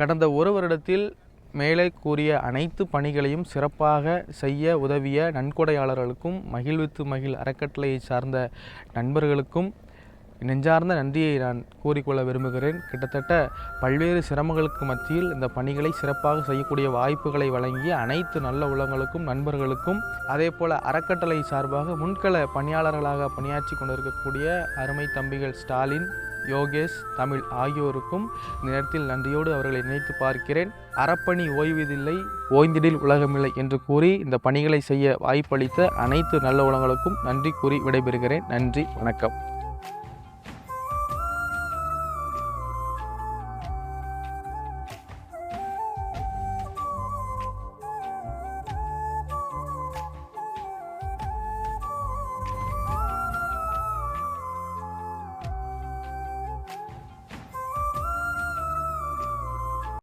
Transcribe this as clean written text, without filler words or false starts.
கடந்த ஒரு வருடத்தில் மேலே கூறிய அனைத்து பணிகளையும் சிறப்பாக செய்ய உதவிய நன்கொடையாளர்களுக்கும் மகிழ்வித்து மகிழ் அறக்கட்டளையை சார்ந்த நண்பர்களுக்கும் நெஞ்சார்ந்த நன்றியை நான் கூறிக்கொள்ள விரும்புகிறேன். கிட்டத்தட்ட பல்வேறு சிரமங்களுக்கு மத்தியில் இந்த பணிகளை சிறப்பாக செய்யக்கூடிய வாய்ப்புகளை வழங்கிய அனைத்து நல்ல உள்ளங்களுக்கும் நண்பர்களுக்கும், அதே போல் அறக்கட்டளை சார்பாக முன்கள பணியாளர்களாக பணியாற்றி கொண்டிருக்கக்கூடிய அருமை தம்பிகள் ஸ்டாலின், யோகேஷ், தமிழ் ஆகியோருக்கும் இந்த நேரத்தில் நன்றியோடு அவர்களை நினைத்து பார்க்கிறேன். அறப்பணி ஓய்வதில்லை, ஓய்ந்திடில் உலகமில்லை என்று கூறி இந்த பணிகளை செய்ய வாய்ப்பளித்த அனைத்து நல்ல உலகங்களுக்கும் நன்றி கூறி விடைபெறுகிறேன். நன்றி, வணக்கம்.